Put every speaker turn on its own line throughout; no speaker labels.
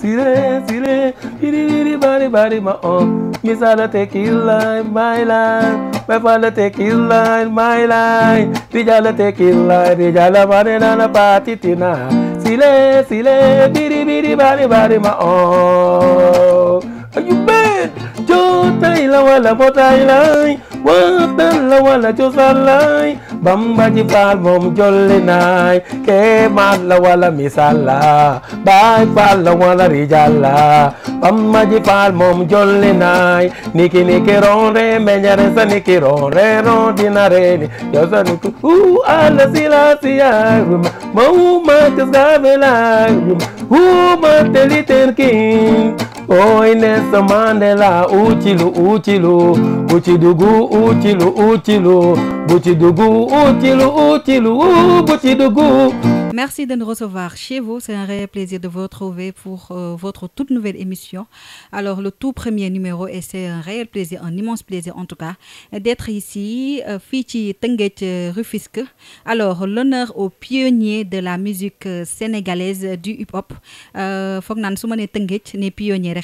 Sile, sile, bidi bari bari ma on. Misala tequila, my life. My father tequila, my life. Rijala tequila, rijala banana na patitina. Sile, sile, bidi bari ma on. Are you bad? Jota ila wala bota ila. Wata la wala josalai. Bamba ji fal mom jolle nai. Ke mat la wala misala. Bai fal la wala rijala. Bamba ji fal mom jolle nai. Niki niki ron re menyare sa niki ron re ron dinare ni. Yosa nuku ala sila siya. Mau ma tisgavela. Ma teliter king. Oi Nelson Mandela, uchilu, uchilu, uchidugu, uchilu, uchilu, buchidugu, uchilu, uchilu, buchidugu.
Merci de nous recevoir chez vous. C'est un réel plaisir de vous retrouver pour votre toute nouvelle émission. Alors, le tout premier numéro, et c'est un réel plaisir, un immense plaisir en tout cas, d'être ici, Fichi Tenguet Rufisque. Alors, l'honneur aux pionniers de la musique sénégalaise du hip-hop. Fognan Soumane Tenguet, les pionniers,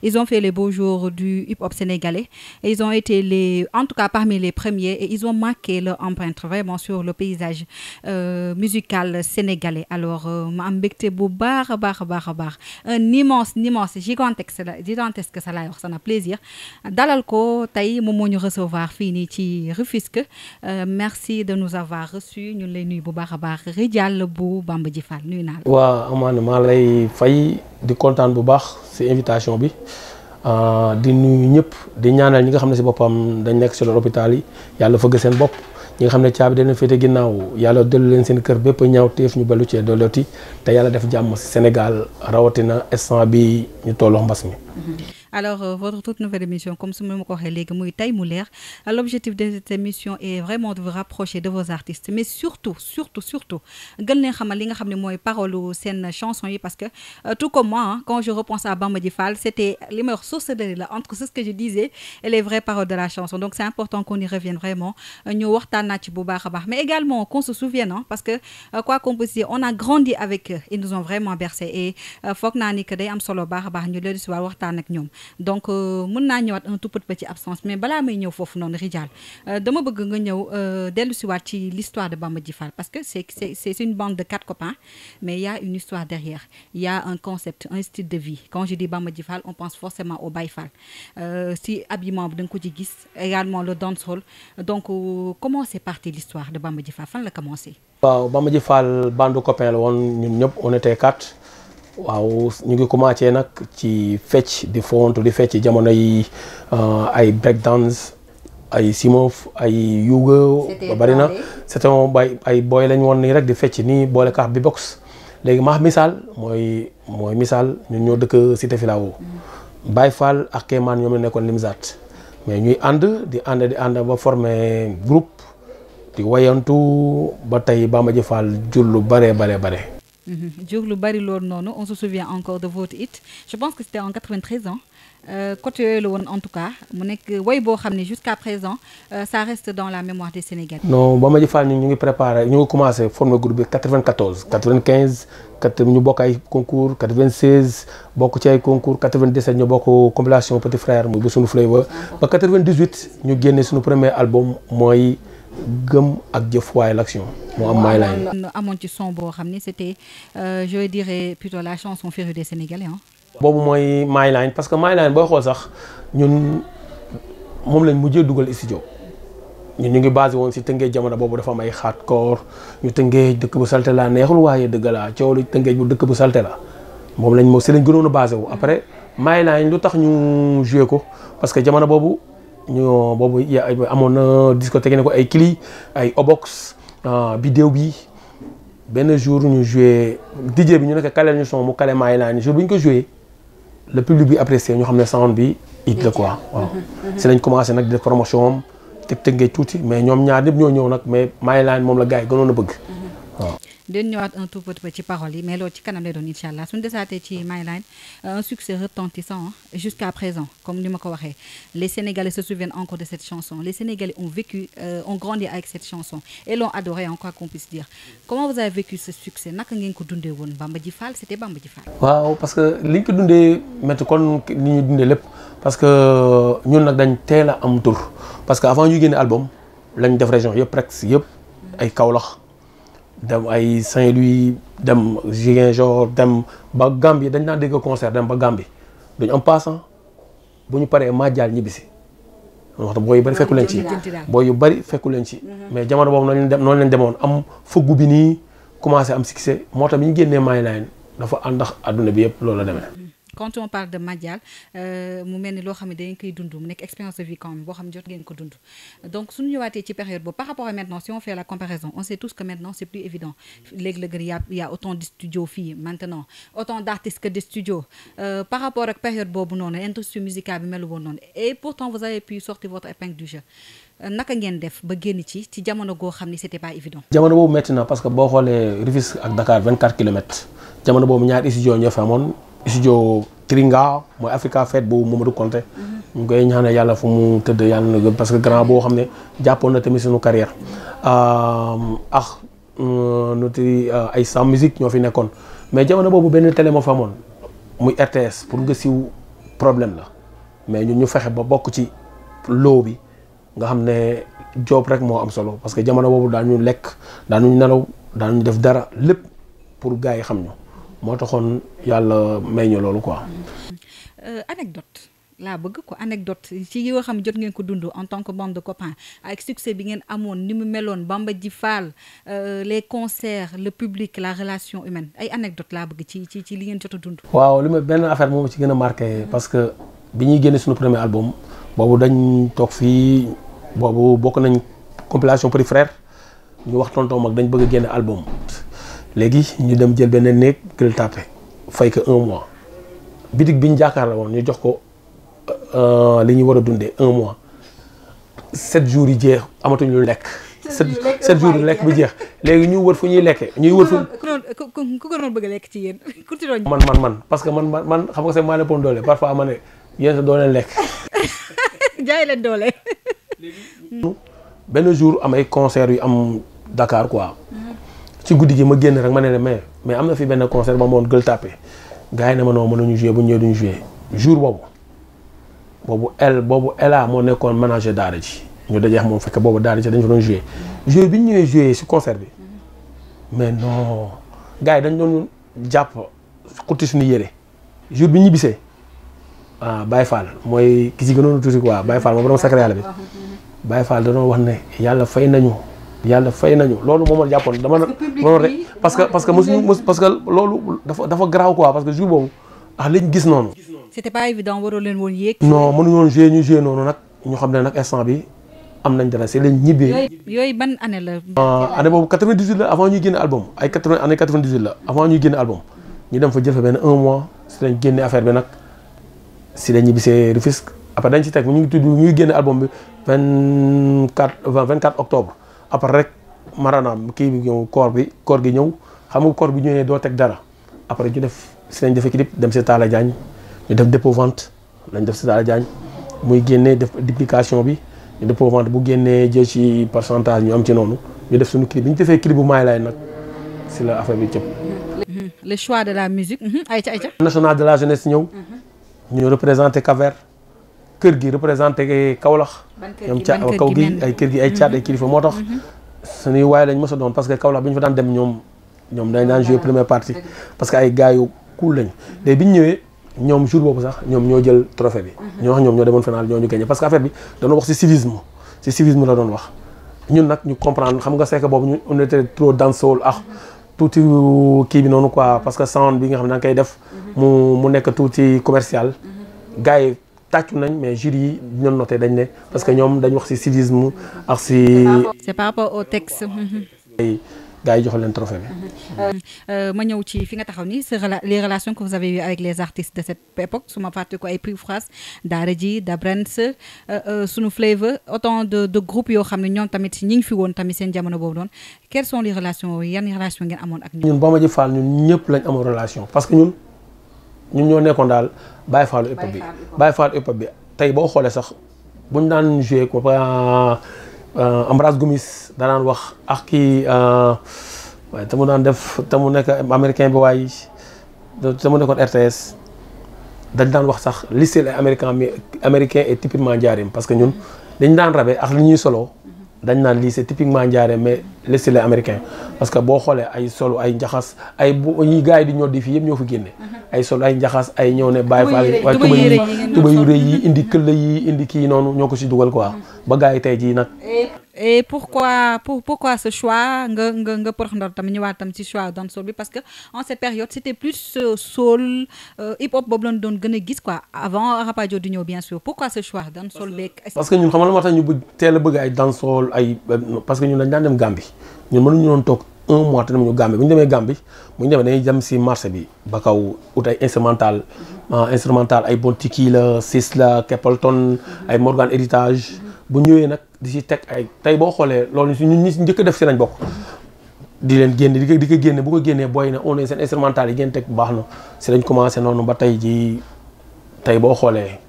ils ont fait les beaux jours du hip-hop sénégalais. Et ils ont été, en tout cas, parmi les premiers, et ils ont marqué leur empreinte vraiment sur le paysage musical sénégalais. Alors, un immense, gigantesque salaire, ça n'a plaisir. Dalalko, taï, momo ñu recevoir fini ci Rufisque. Merci de nous avoir reçus. Ñu lay nuyu bu baax a baax Rijal bu Bamba Ji Fall nuyu naa la.
Waa amaana maa lay fay di kontaan bu baax ci invitation bi. Di nuyu ñëpp di ñaanal ñi nga xam ne ci boppam dañ nekk ci l'hôpital yi yàlla fëgg seen bopp. ñi nga xam ne caabi dana féete ginnaaw yàlla dellu leen seen kër bépp ñaaw teef ñu balu cee doloti te yàlla def jàmm ci Sénégal rawatina instant bi ñu tolloo mbas mi.
Alors, votre toute nouvelle émission, comme ce moment l'objectif de cette émission est vraiment de vous rapprocher de vos artistes. Mais surtout, paroles ou scènes chansons, parce que tout comme moi, hein, quand je repense à Bamba Ji Fall, c'était les meilleures sources de là, entre ce que je disais et les vraies paroles de la chanson. Donc, c'est important qu'on y revienne vraiment. Mais également qu'on se souvienne, hein, parce que quoi qu'on puisse dire, on a grandi avec eux. Ils nous ont vraiment bercés. Et faut que nous donc mën naa ñëwaat un tout petit absence mais balaa may ñëw foofu noonu Rijal dama bëgg nga ñëw dellu si waat ci l'histoire de Bamba Ji Fall parce que c'est une bande de 4 copains mais il y a une histoire derrière, il y a un concept, un style de vie. Quand je dis Bamba Ji Fall, on pense forcément au Baye Fall. Si habillement bi da nga ko ci gis également le dancehall. Donc comment c'est parti l'histoire de Bamba Ji Fall, fan la commencé?
Waaw Bamba Ji Fall bande de copains la woon ñun ñëpp on était 4. waaw ñu ngi commencé nag ci fecc di fontu di fecc jamono yi ay break dance ay simoof ay yuga ba bari na c'était ay boy lañ woon nii rek di fecc nii boole kaax bi box léegi maax misaal mooy misaal ñun ñoo dëkk Cité Filao Baye Fall ak Kéemaan ñoom la nekkoon Limzat mais ñuy ànd di ànd ba former groupe di wayantu ba tey Bamba Ji Fall jur lu bare.
On se souvient encore de votre hit. Je pense que c'était en 93 ans. Côté le en tout cas, jusqu'à présent, ça reste dans la mémoire des Sénégalais. Non,
Bamba Ji Fall ñu ngi préparé ñu ngi commencé former groupe 94, 95, ñu bokk ay concours 96, bokk ci ay concours 97 ñu bokk compilation Petit Frère muy bu sunu flavor ba 98 ñu génné sunu premier album mooy Gëm ak jëf waaye l'action moo am My Line.
amoon ci son boo xam ne c'était je dirais plutôt la chanson féru des Sénégalais hein.
boobu mooy My Line parce que My Line booy xool sax ñun moom lañ mujjee dugal studio ñun ñu ngi basé woon si Tëngéej jamono boobu dafa am ay hardcore ñu Tëngéej dëkk bu salte la neexul waaye dëgg la coow li Tëngéej bu dëkk bu salte la moom lañ si lañ gënoon a basé wu. après My Line lu tax ñu joué ko parce que jamono boobu boobu amoon na discothèque ne ko ay Kili ay Obox bidéew bi benn jour ñu joué DJ bi ñu nekk kaleel ñu son mu kale My Line jour bi ñu ko joué le public bi apprécié ñu xam ne sound bi it la quoi waaw. si lañ commencé nag di def promotion am Tëngéej tuuti mais ñoom ñaar ñëpp ñoo ñëw nag mais My Line moom la gars yi gënoon a bëgg waaw.
den ñëwaat un tout petit peu ci paroles yi mais loolu ci kanam lay doon incha allah suñu desaatee ci My Line un succès retentissant jusqu'à présent comme ni ma ko waxee les Sénégalais se souviennent encore de cette chanson les Sénégalais ont vécu ont grandi avec cette chanson et l'ont adoré en quoi qu'on puisse dire comment vous avez vécu ce succès naka ngeen ko dundee woon Bamba Ji Fall c'était Bamba Ji Fall.
waaw parce que liñ ko dundee métti kon ni ñu dundee lépp parce que ñun nag dañ teel a am tur parce que avant ñu génne album lañ def région yëpp presque yëpp ay Kaolack dem ay Saint-Louis dem Ziguinchor dem ba Gambie dañ daan dégg concert dem ba Gambie duñ am passant bu ñu paree Madial ñibbisi wax booy yu bëri fekku leen ci booy yu bëri fekku leen ci mais jamono boobu noonu leen demoon am fëggu bi nii commencé am succès moo tax bi ñu génnee My Line dafa ànd ak adduna bi yëpp loolu la demee.
quand on parle de Madial mu mel ni loo xam ne dañ koy dund mu nekk expérience de vie quand même boo xam ne jot ngeen ko dund donc suñu ñëwaatee ci période boobu par rapport à maintenant si on fait la comparaison on sait tous que maintenant c'est plus évident léegi-léegi y a autant de studios fii maintenant autant d'artistes que de studios par rapport ak période boobu noonu industrie musicale bi melu woon noonu et pourtant vous avez pu sortir votre épingle du jeu naka ngeen def ba génn ci jamono goo xam ni c'était pas évident.
jamono boobu métti na parce que boo xoolee Rufisque ak Dakar 24 kilomètres jamono boobu ñaari studio ñoo fi amoon studio Tringa mooy Africa Fête bu Mamadou Konté ñu ngi koy ñaanal yàlla fu mu tëdd yàlla na gën parce que grand boo xam ne jàppoon na tamit suñu carrière notri ay Sam Musique ñoo fi nekkoon mais jamono boobu benn télé moo fa amoon muy RTS pour nga siiw problème la mais ñun ñu fexe ba bokk ci loo bi nga xam ne job rek moo am solo parce que jamono boobu daañu lekk daañu nelaw daañu def dara lépp pour gars yi xam ñu moo taxoon yàlla may ñu loolu quoi.
anecdote laa bëgg ko anecdote ci yoo xam jot ngeen ko dund en tant que bande de copains avec succès bi ngeen amoon ni mu meloon Bamba Ji Fall les concerts le public la relation humaine ay anecdote laa bëgg ci li ngeen jot a dund.
waaw li ma benn affaire moom ci gën a marqué parce que bi ñuy génne suñu premier album boobu dañ toog fii boobu bokk nañ compilation Petit Frère ñu wax tonton mag dañ bëgg a génne album. léegi ñu dem jël benn néeg Gueule Tapée fay ko 1 mois bitig bi ñu jàkkaarloo woon ñu jox ko li ñu war a dundee 1 mois 7 jours yi jeex amatuñ lu lekk. 7 jours yi lekk bi jeex léegi ñu wër fu ñuy lekkee. ñuy wër fu
ku ko doon bëgg a lekk ci yéen ku ci doon.
man parce que man xam nga sax maa leen pon doole parfois ma ne yéen sax doo leen lekk.
jaay leen doole.
benn jour am ay concert yu am Dakar quoi. ci guddi gi ma génn rek ma ne la mais am na fi benn concert ba ma woon Gueule Tapée gars yi ne ma non mënuñu jouer bu ñu ñëwee duñu jouer jour boobu Ella moo nekkoon manager daara ji ñu dajeex moom fekk boobu daara ji dañu fa doon jouer jour bi ñu ñëwee jouer si concert bi mais non gars yi dañ doon jàpp xutti suñu yére jour bi ñu ñibbisee Baye Fall mooy ki ci gënoon tuuti quoi Baye Fall moom borom secret yàlla bi Baye Fall dañoo wax ne yàlla fay nañu loolu moom la jàppoon dama rek parce que mosuñu parce que loolu dafa garaaw quoi parce que jour boobu lañ gis noonu.
c'était pas évident waroo leen woon yéeg.
non mënuñu woon jouer ñu jouer noonu nag ñu xam ne nag instant bi am nañ dara c'est lañ ñibbee.
yooyu ban année la.
année boobu 98 la avant ñuy génne album ay 98 la avant ñuy génne album ñu dem fa jël fa benn 1 mois si lañ génne affaire bi nag si lañ ñibbisee Rufisque après dañ ci teg ñu ngi tudd ñuy génne album bi 24 octobre. après rek maranaam kii bi ñëw koor gi ñëw xam nga koor bi ñëwee doo teg dara après ñu def si lañ defee clip dem si Talla Diagne ñu def dépôt vente lañ def si Talla Diagne muy génnee def duplication bi ñu dépôt vente bu génnee jël ci pourcentage ñu am ci noonu ñu def suñu clip bi ñu defee clip bu My Line nag si la affaire bi cëpp.
le choix de la musique ayca.
national de la jeunesse ñëw. ñu représenté Cap-Vert kër gi représenté Kaolack. ñoom kaw gi ay kër gi ay caat ay kilifa moo tax. suñuy waay lañ mos a doon parce que Kaolack bi ñu fa daan dem ñoom dañ daan jouer première partie parce que ay gars yu cool lañ. léegi bi ñu ñëwee ñoom jour boobu sax ñoom ñoo jël trophée bi. ñoo demoon final ñoo ñu gagné parce que affaire bi doon wax ci civisme la doon wax. ñun nag ñu comprendre xam nga c'est que boobu ñu on était trop dancehall tuuti kii bi noonu quoi parce que sound bi nga xam ne da nga koy def. mu nekk tuuti commercial. gars yi tàccu nañ mais jury yi ñoon noté dañ ne parce que ñoom dañ wax ci civisme ak ci.
c'est par rapport au texte.
gars yi jox leen trophée bi.
ma ñëw ci fi nga taxaw ni les relations que vous avez eues avec les artistes de cette époque su ma fàtte ko ay Prix France Daara J Dabrans Sunu Flavor autant de groupes yoo xam ne ñoom tamit ñi ngi fi woon tamit seen jamono boobu doon quelles sont les relations yan relation ngeen amoon ak ñun
Bamba Ji Fall ñun ñëpp lañ amoon relation parce que ñun ñoo nekkoon daal Baye Fallu hip hop bi Baye Fallu hip hop bi tey boo xoolee sax buñ daan joué ko Ambroise Gomis danaan wax ak kii waaye te mu daan def te mu nekk américain bi waaye te mu nekkoon RTS dañ daan wax sax lycée américain et typiquement njaareem parce que ñun dañ daan rabe ak li ñuy solo dañ naan lii c'est typiquement njaareem mais lycée américain parce que boo xoolee ay solo ay njaxas ay bu yi gars yi di ñoo di fii yëpp ñoo fi génne ay solo ay njaxas ay ñëw ne Baye Fall waaye tuba yu rëy yi indi këll yi indi kii noonu ñoo ko si dugal quoi ba gars yi tey jii nag.
Et pourquoi ce choix nga porox ndor tam ñëwaat tam ci choix dancehall bi parce que en cette période c'était plus soul hip hop boobu lañ doon gën a gis quoi avant Rapadio di ñëw bien sûr pourquoi ce choix dancehall beeg.
parce que ñun xam nga moo tax ñu teel a bëgg ay dancehall ay parce que ñun dañ daan dem Gambie ñun mënuñu doon toog un mois te dem ñu Gambie bu ñu demee Gambie bu ñu demee dañuy dem si marché bi ba kaw ut ay instrumental ay Bontiki la Sis la Keppelton ay Morgan Héritage bu ñëwee nag di si teg ay tey boo xoolee loolu ñun ñi si njëkk a def si lañ bokk di leen génne di ko génne bu ko génnee booy na on est seen instrumental yi ngeen teg baax na si lañ commencé noonu ba tey ji tey boo xoolee.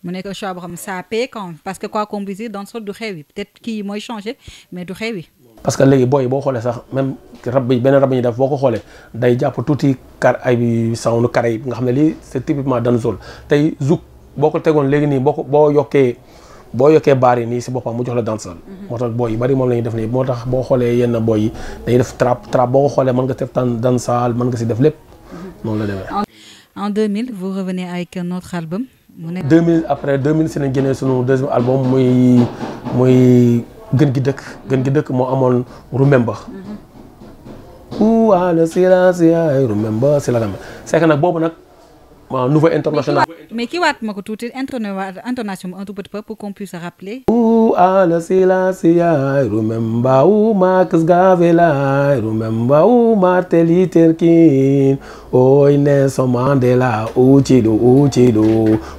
mu nekk choix boo xam ne ça paie quand même parce que quoi qu'on puisse dire dancehall du xewi peut-être kii mooy changé mais du xewi.
parce que léegi booy boo xoolee sax même rab bi benn rab bi ñuy def boo ko xoolee day jàpp tuuti ay sound carré yi nga xam ne lii c'est typiquement dancehall tey zouk boo ko tegoon léegi nii boo yokkee baar yi nii si boppam mu jox la dancehall. moo tax booy yu bari moom la ñuy def nii moo tax boo xoolee yenn booy yi dañuy def trap boo ko xoolee mën nga def dancehall mën nga si def lépp noonu la demee.
En 2000 vous revenez avec un autre album. mu nekk
2000 si lañ génnee sunu deuxième album muy gën gi dëkk moo amoon Remember. Ouah silence I remember si la demee c'est que nag boobu nag nouveau international.
mais kii waat ma ko tuuti intonation un tout petit peu pour qu'on puisse se rappeler.
Ouah silence I remember Marcus Garvey I remember Martin Luther King Nelson Mandela Uchidu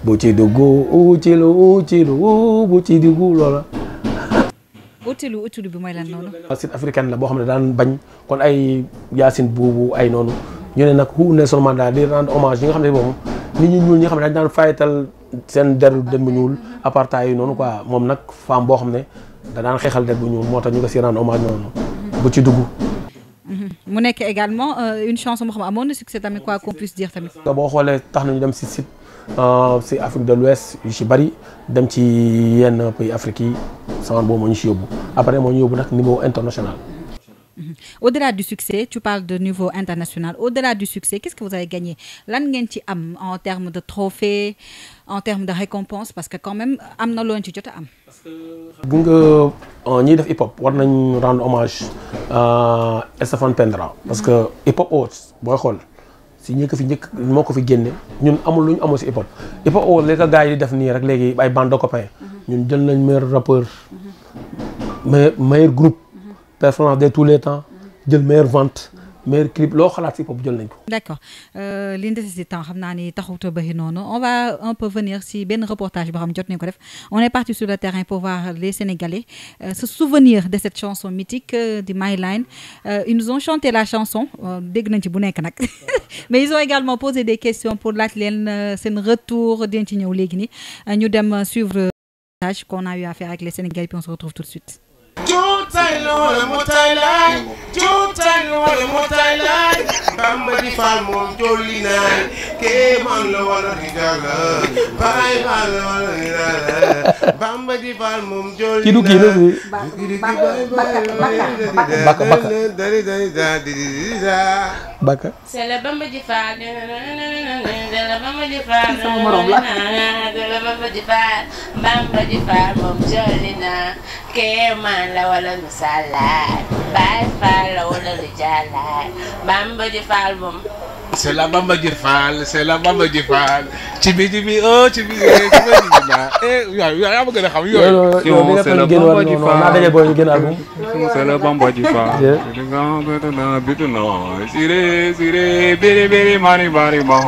Buchidugu loola.
utilu bi mooy lan noonu.
site africaine la boo xam ne daan bañ kon ay Yacine Boubou ay noonu ñu ne nag Nelson Mandela di rendre hommage yi nga xam ne boobu nit ñi ñuul ñi nga xam ne dañ daan fayatal seen der bu ñuul apartheid yi noonu quoi moom nag femme boo xam ne da daan xeexal der bu ñuul moo tax ñu ko si rendre hommage noonu bu ci dugg.
mu nekk également une chanson boo xam ne amoon na succès tamit quoi qu'on puisse dire tamit.
boo xoolee tax nañu dem si site si Afrique de l'Ouest yu ci bari dem ci yenn pays Afrique yi sama boobu moo ñu si yóbbu après moo ñu yóbbu nag niveau international.
Au-delà du succès tu parles de niveau international au-delà du succès qu'est-ce que vous avez gagné lan ngeen ci am en termes de trophées en termes de récompenses parce que quand même am na loo ci jot a am.
bu nga ñiy def hip hop war nañ rendre hommage Stéphane Pendra parce que hip hop awards booy xool si ñi ko fi njëkk moo ko fi génne ñun amul lu ñu amoo si hip hop awards léegi gars yi di def nii rek léegi ay bande de copains ñun jël nañ meilleur rappeur meilleur groupe performance de tous les temps jël meilleure vente meilleur clip loo xalaat si hip hop jël nañ ko.
D'accord li ñu dese si temps xam naa ni taxut a bëri noonu on va un peu venir si benn reportage boo xam jot nañ ko def on est parti sur le terrain pour voir les Sénégalais se souvenir de cette chanson mythique de My Line ils nous ont chanté la chanson dégg nañ ci bu nekk nag mais ils ont également posé des questions pour laaj leen seen retour dinañ ci ñëw léegi ni ñu dem suivre le reportage qu'on a eu à faire avec les Sénégalais puis on se retrouve tout de suite.
Bamba Ji Fall moom jolli naay ke man la wala digala bay Fall la wala digala Bamba Ji Fall moom jolli
Baka
c'est le Bamba Ji Fall le Bamba Ji Fall le Bamba Ji Fall Bamba Ji Fall moom jolli na ke man la wala misala bay Fall la wala digala Bamba Ji Fall moom
c'est la Bamba Ji Fall c'est la Bamba Ji Fall ci bi oh ci bi yaa ma gën a xam yooyu.
c'est le Bamba Ji Fall naa daje booy ñu génn album.
c'est le Bamba Ji Fall. sire sire biri biri mari mari ma.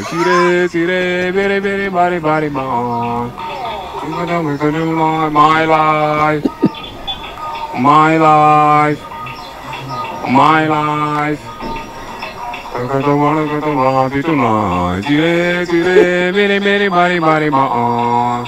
sire sire biri biri mari mari ma. my life. My life, my life. I don't wanna go to lobby tonight. Sire, biri, biri, bari, bari, ma.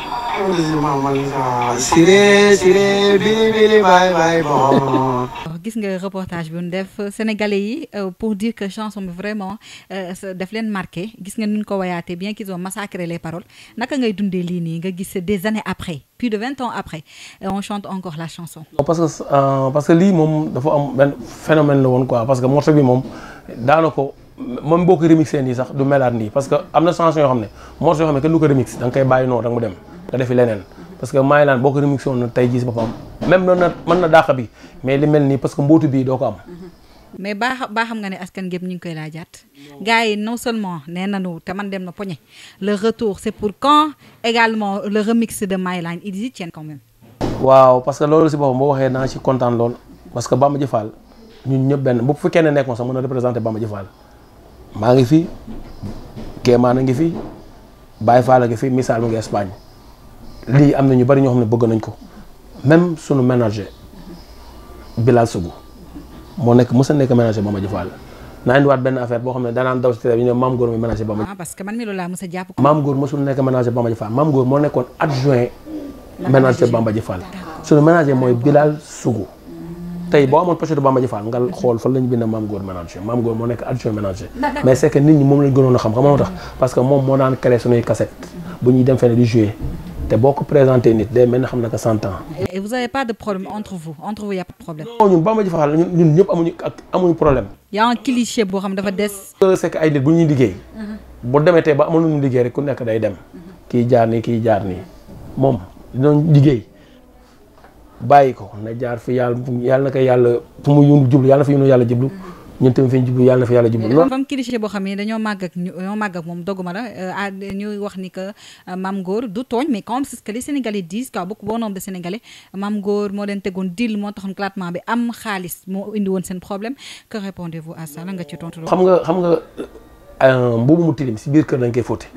Sire, sire, biri, biri, bari, bari, ma.
Gis nga reportage bi ñu def sénégalais yi pour dire que chanson bi vraiment daf leen marqué gis nga nuñ ko wayaatee bien qu'ils ont massacré les paroles naka ngay dundee lii nii nga gis des années après plus de 20 ans après on chante encore la chanson.
parce que lii moom dafa am benn phénomène la woon quoi parce que morceau bi moom daanaka moom boo ko remixé nii sax du melaat nii parce que am na chanson yoo xam ne morceau yoo xam ne kenn du ko remix da nga koy bàyyi noonu rek mu dem nga defi leneen. parce que Maylaan boo ko remixé woon na tey jii si boppam même noonu mën na dàq bi mais li mel nii parce que mbootu bii doo ko am.
mais baa xam nga ne askan gépp ñu ngi koy laajaat gars yi non seulement nee nañu te man dem na poñe le retour c'est pour quand également le remix de Maylaan ils y tiennent quand même.
waaw parce que loolu si boppam boo waxee naa ci kontaan lool parce que Bamba Ji Fall ñun ñëpp benn bu fi kenn nekkoon sax mën na représenter Bamba Ji Fall maa ngi fi Kéemaan a ngi fi Baye Fall a ngi fi misaal mu ngi Espagne. lii am na ñu bari ñoo xam ne bëgg nañ ko même sunu ménager Bilal Sougou moo nekk mos a nekk ménager Bamba Ji Fall naa indiwaat benn affaire boo xam ne danaan daw si télé bi ñu ne Maam Góor mi ménager Bamba.
parce que man mi loolu laa mos a jàpp.
Maam Góor mosul nekk ménager Bamba Ji Fall Maam Góor moo nekkoon adjoint ménager Bamba Ji Fall sunu ménager mooy Bilal Sougou tey boo amoon pochette Bamba Ji Fall nga xool fan lañu bind Maam Góor ménager Maam Góor moo nekk adjoint ménager mais c'est que nit ñi moom lañ gënoon a xam moo tax parce que moom moo daan créé sunuy cassette bu ñuy dem fenn di jouer te boo ko présenté nit day mel ne xam na que 100 ans.
et vous avez pas de problème entre vous y a pas de problème.
non ñun Bamba Ji Fall ñun ñëpp amuñu problème.
y a un cliché boo xam dafa des.
c'est que ay nit bu ñuy liggéey. bu demee tey ba amoon nañu liggéey rek ku nekk day dem. kii jaar nii kii jaar nii moom dinañ liggéey bàyyi ko na jaar fi yàlla na ko yàlla fu mu jublu yàlla na fi yàlla jublu. ñun tamit fi ñu jublu yàlla na fi yàlla jublu.
comme cliché boo xam ne dañoo màgg ak moom dogguma la ñuy wax ni que Maam Góor du tooñ mais comme c'est ce que les Sénégalais disent quoi beaucoup bon nombre de Sénégalais Maam Góor moo leen tegoon deal moo taxoon classement bi am xaalis moo indi woon seen problème que répondez-vous à ça la nga ci tontu loolu.
xam nga mbubu mu tilim si biir kër dañ koy fóote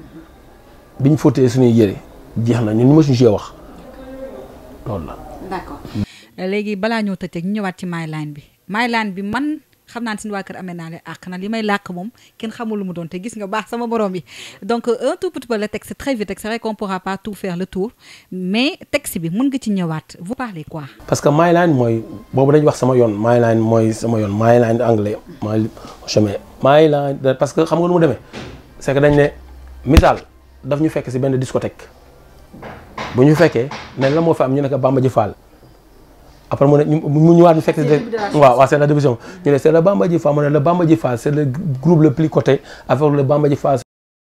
bi ñu fóotee suñuy yëre jeex na ñun ñu mësuñu see wax loolu la.
d'accord léegi balaa ñoo tëj ñu ñëwaat ci Maylaan bi man. xam naa ne suñu waa kër amee naa leen àq na li may làkk moom kenn xamul lu mu doon te gis nga baax sama borom bi donc un tout petit peu le texte c'est très vite c'est vrai qu'on pourra pas tout faire le tour mais texte bi mën nga ci ñëwaat vous parlez quoi. parce que
Mayline mooy boobu dañuy wax sama yoon Mayline mooy sama yoon Mayline anglais mooy chemin Mayline parce que xam nga nu mu demee c'est que dañ ne misaal daf ñu fekk si benn discothèque bu ñu fekkee ne la moo fa am ñu ne ko Bamba Ji Fall. après mu ñëwaat ñu fekk waaw c'est la division ñu ne c'est le Bamba Ji Fall mu ne le Bamba Ji Fall c'est le groupe le plus coté avec le Bamba Ji Fall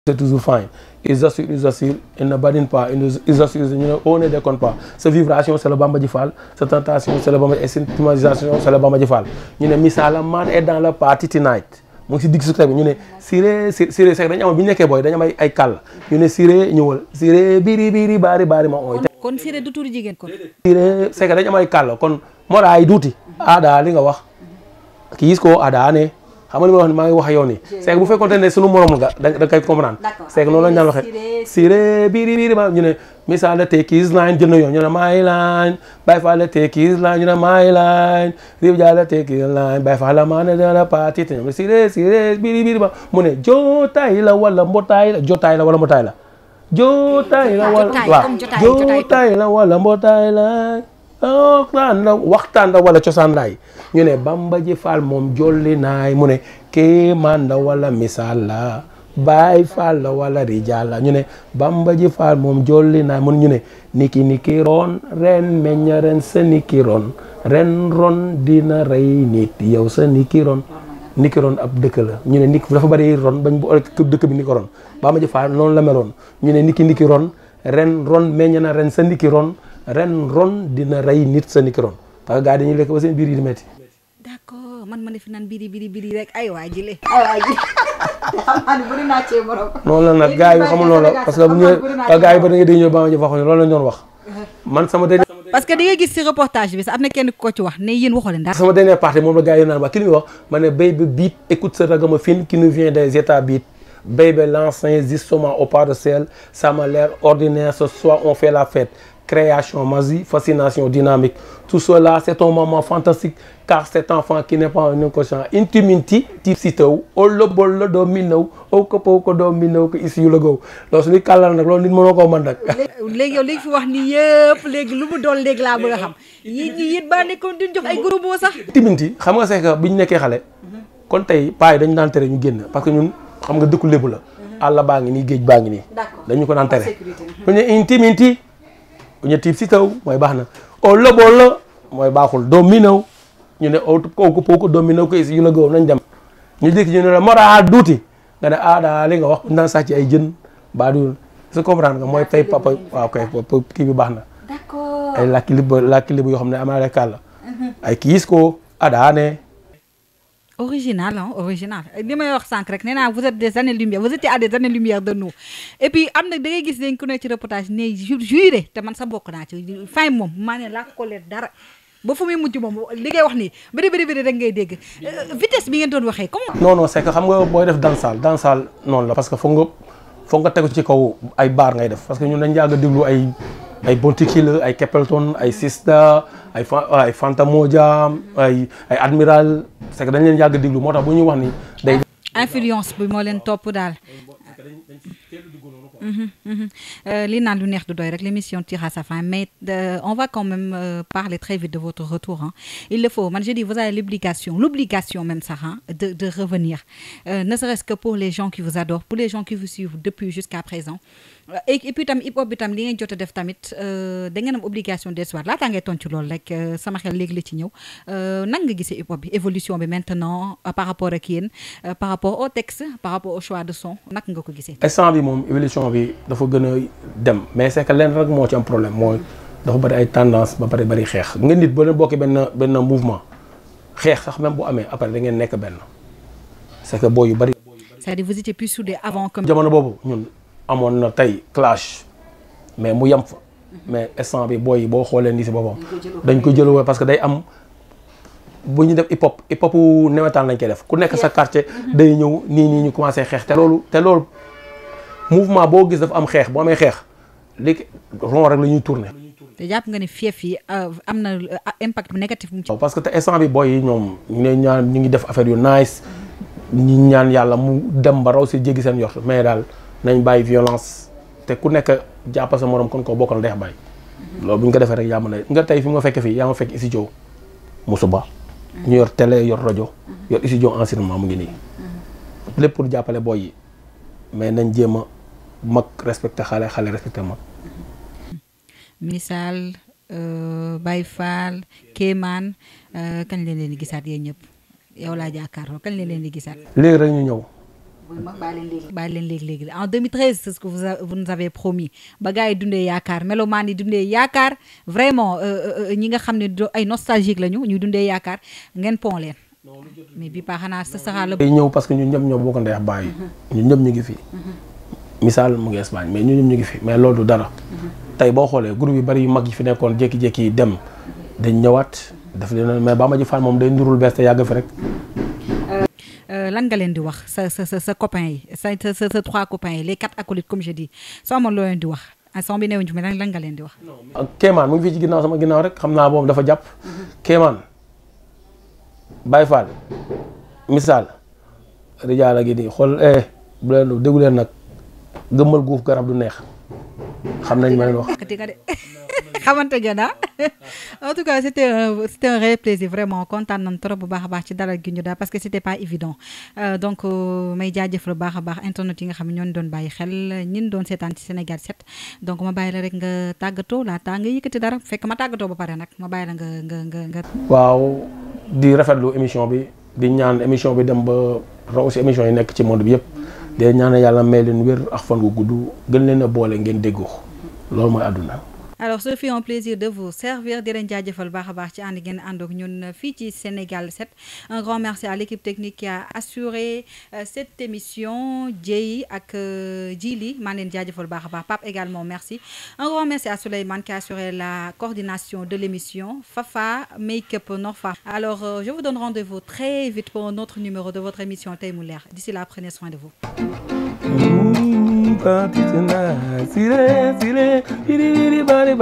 c'est toujours fine ils assurent ils ne badinent pas ils assurent ñu ne on ne déconne pas sa vibration c'est le Bamba Ji Fall sa tentation c'est le Bamba et sa optimisation c'est le Bamba Ji Fall ñu ne Missala man est dans le party tonight mu ngi si digg su bi ñu ne Siré c'est dañu amoon bi ñu nekkee booy dañu am ay kàll ñu ne Siré ñëwal Siré biri bari ma ooy
kon Siré du tuuru jigéen kon.
Siré c'est que dañu am ay kàll kon moo daa ay duuti aada li nga wax ki gis ko aada ne xam nga li ma wax ni maa ngi wax yow nii c'est que bu fekkoon ne sunu morom nga da koy comprendre c'est que noonu lañu daan waxee Siré biri ma ñu ne misaal la tekis line jël na yoon ñu ne Mayline Baye Fall la tekis line ñu ne Mayline Rib Dia la tekis line Baye Fall la maa ne dana parti te ñoom Siré biri ma mu ne jotaay la wala mbootaay la jotaay la wala mbootaay la jotaay la wala waaw jotaay la wala mbootaay la waxtaan la wala cosaan laay ñu ne Bamba Ji Fall moom jolli naay mu ne Kéemaan la wala misaal la Baay Fall la wala rijaal la ñu ne Bamba Ji Fall moom jolli naay mun ñu ne niki ron ren meñña ren sa niki ron ren ron dina rey nit yow sa niki ron ab dëkk la ñu ne niki dafa bari ron bañ bu dëkk bi niki ron Bamba Ji Fall noonu la meloon ñu ne niki ron ren ron meñña na ren sa niki ron dina rey nit sa niki ron parce que gars dañuy lekk ba seen biir yi di metti.
d'accord man ma ne fi naan biri rek ay waa jile xam naa ne bëri naa cee morom.
noonu la nag gars yi xamul loolu la parce que bu ñu gars yi ba da nga di ñëw ba ma wax loolu la ñu doon wax man sama dernier
parce que di nga gis ci reportage bi sax am na kenn ko ci wax ne yéen waxoo leen dara.
sama dernière partie moom la gars yi naan wax ki li muy wax ma ne Baby Beat écoute ce ragamuffin qui nous vient des États beat Baby l'ancien justement au pas de sel ça m'a l'air ordinaire ce soir on fait la fête création magie fascination dynamique tout cela c'est un moment fantastique car cet enfant qui n'est pas un inconscient intimité type si taw olo bolo doo minaw ko doo minaw ko ici yu la gow loolu suñuy kàllal nag loolu nit mënoo koo mën nag
léegi yow léegi fi wax ni yëpp léegi lu mu doon léegi laa bëgg a xam yit ba nekkoon duñ jox ay gros mots sax intimité xam nga c'est que biñu nekkee xale kon tey paa yi dañu daan tere ñu génn parce que ñun xam nga dëkku lébu la àll baa ngi nii géej baa ngi nii dañu ko daan tere ñu intimité ñu tiib si taw mooy baax na o loboo la mooy baaxul doo minaw ñu ne ko doo minaw ko isi yu la góob nañ dem ñu dikk ñu ne la mara duuti nga ne daa li nga wax naan sàcc ay jën baa du su comprendre nga mooy tey papa waaw kay kii bi baax na ay làkki libu yoo xam ne américain la ay kiis ko daa ne original original li may wax sànq rek nee naa vous êtes des années-lumière vous étiez à des années-lumière de nous et puis am na da ngay gis dañ ko ne ci reportage ne juré te man sa bokk naa ci fin moom maa ne laa ko leen dara ba fu muy mujj moom li ngay wax nii bëri rek ngay dégg vitesse bi ngeen doon waxee comment.
non c'est que xam nga booy def dansal noonu la parce que foog nga tegu ci kaw ay baar ngay def parce que ñun dañ yàgg a déglu ay Bontiki la ay Capleton ay Sista ay Fanta Moja ay Admiral c'est que dañ leen yàgg déglu moo tax bu ñuy wax ni day
influence bi moo leen topp daal li naan lu neex du doy rek l'émission tire à sa fin mais on va quand même parler très vite de votre retour il le faut man je dis vous avez l'obligation même sax de revenir ne serait-ce que pour les gens qui vous adorent pour les gens qui vous suivent depuis jusqu'à présent et puis tam hip hop bi tam li ngeen jot a def tamit da ngeen am obligation des soirs laataa ngay tontu loolu rek sama xel léegi la ci ñëw nan nga gisee hip hop bi évolution bi maintenant par rapport ak yéen par rapport au texte par rapport au choix de son naka nga ko gisee.
instant bi moom évolution bi dafa gën a dem mais c'est que leen rek moo ci am problème mooy dafa bari ay tendance ba pare bari xeex nga nit boo leen bokkee benn mouvement xeex sax même bu amee après da ngeen nekk benn c'est que boo yu bari.
c'est-à-dire vous étiez plus soudés avant comme.
jamono boobu ñun amoon na tey clash mais mu yem fa mais instant bi booy boo xoolee nii si boppam dañ ko jëloo parce que day am bu ñu def hip hop newetaan lañ koy def ku nekk sa quartier day ñëw nii ñu commencé xeex te loolu mouvement boo gis dafa am xeex boo amee xeex léegi rond rek la ñuy tourner.
te jàpp nga ne fief yi am na impact bu négatif bu mu ci.
parce que te instant bi booy yi ñoom ñu ngi def affaire yu nice ñi ñaan yàlla mu dem ba raw si jéggi seen yort mais daal nañ bàyyi violence te ku nekk jàppal sa morom kon ko bokkal ndeex bàyyi loolu bu ñu ko defee rek yaa ma ne nga tey fi nga fekk fii yaa ma fekk studio Moussouba ñu yor télé yor rajo yor studio enregistrement mu ngi nii lépp pour jàppale booy yi mais nañ jéem a mag respecté xale respecté mag.
Misal Baye Fall Kéemaan kañ leen di gisaat yéen ñëpp yow laa jàkkaarloo kañ leen di gisaat.
léegi rek ñu ñëw.
bàyyi leen léegi en 2013 c'est ce que vous nous avez promis ba gars yi dundee yaakaar melomaan yi dundee yaakaar vraiment ñi nga xam ne ay nostalgique lañu ñu dundee yaakaar ngeen pon leen mais bi pa xanaa ce sera le.
ñëw parce que ñun ñëpp ñoo bokk ndeex bàyyi ñun ñëpp ñu ngi fi. misaal mu ngi Espagne mais ñun ñëpp ñu ngi fi mais loolu du dara. tey boo xoolee groupe yu bari yu mag yi fi nekkoon jékki-jékki dem dañ ñëwaat daf leen mais Bamba Fall moom day ndurul bees te yàgg fi rek.
lan nga leen di wax sa copain yi sa 3 copains yi les 4 acolytes comme je dis soo amoon loo leen di wax instant bi newuñu fi mais lan nga leen di wax.
Kéemaan mu ngi fii ci ginnaaw sama ginnaaw rek xam naa boobu dafa jàpp. Kéemaan Baye Fall misaal rijaala gi nii xool bu leen déggu leen nag gëmmal guuf garab du neex xam nañ ma leen wax.
xamante ngeen en tout cas c'était un réel plaisir vraiment kontaan nañ trop bu baax a baax ci dalal gi ñu daal parce que c'était pas évident donc may jaajëfal bu baax a baax internet yi nga xam ne ñoo doon bàyyi xel ñin doon seetaan ci Sénégal 7 donc ma bàyyi la rek nga tàggatoo laata nga yëkkati dara fekk ma tàggatoo ba pare nag ma bàyyi la nga.
waaw di rafetlu émission bi di ñaan émission bi dem ba raw si émission yi nekk ci monde bi yëpp di ñaan yàlla may leen wér ak fan gu gudd gën leen a boole ngeen déggoo loolu mooy àdduna.
Alors ce fut un plaisir de vous servir di leen jaajëfal baax a baax ci ànd ngeen ànd ak ñun fii ci Sénégal 7 un grand merci à l'équipe technique qui a assuré cette émission Dieye ak Djili maa leen jaajëfal baax a baax Pape également merci un grand merci à Souleymane qui a assuré la coordination de l'émission Fafa Make-up Norfa. Alors je vous donne rendez-vous très vite pour un autre numéro de votre émission Tey mu leer d'ici là prenez soin de vous.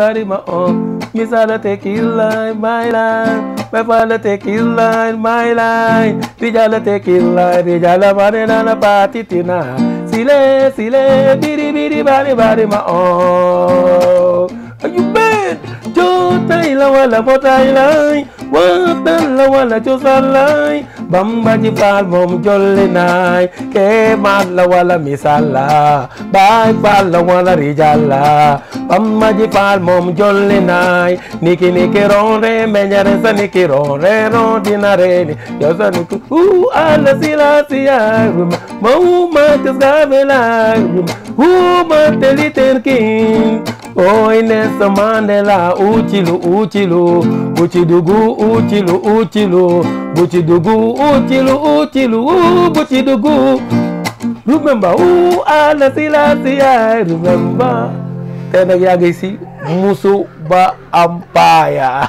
Body, my own. Miss all the tequila in my life. My father tequila in my life. Rijala tequila, Rijala banana party tina. Sile, bidi, body, my own. Are you bad? Joe Taylor, wala potailai. Wala, wala, Josalai. Bamba ji fal mom jolli naay ke mala wala misala bay fal wala rijala bamba ji fal mom jolli naay niki ronde meñare sa niki ronde dinare yo sa niki ala silasiya mo ma tsgavela ma teliter king Oy Nelson Mandela uchilu buchidugu buchidugu remember ala silasiya remember te nag yaa ngi si musu ba ampaya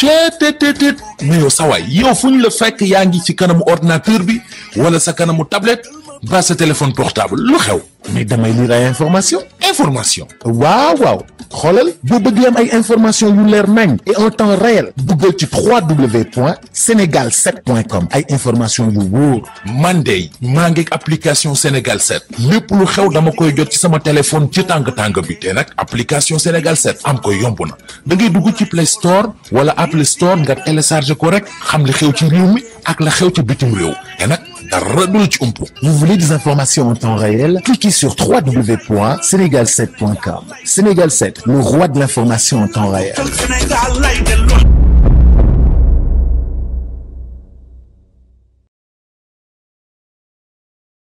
chetetetet mais yow sa waay yow fu ñu la fekk yaa ngi ci kanamu ordinateur bi wala sa kanamu tablette ba sa téléphone portable lu xew mais damay lire ay information waaw xoolal boo bëgg am ay information yu leer nañ et en temps réel duggal ci www.senegal7.com ay information yu wóor man de maa ngi application Sénégal 7 lépp lu xew dama koy jot ci sama téléphone ci tàng bi te nag application Sénégal 7 am ko yomb na da ngay dugg ci Play Store wala Apple Store nga télécharger ko rek xam li xew ci réew mi ak la xew ci bitim réew te nag dara du la ci umpu. Vous voulez des informations en temps réel? Cliquez sur www.senegal7.com. Sénégal 7, le roi de l'information en temps réel.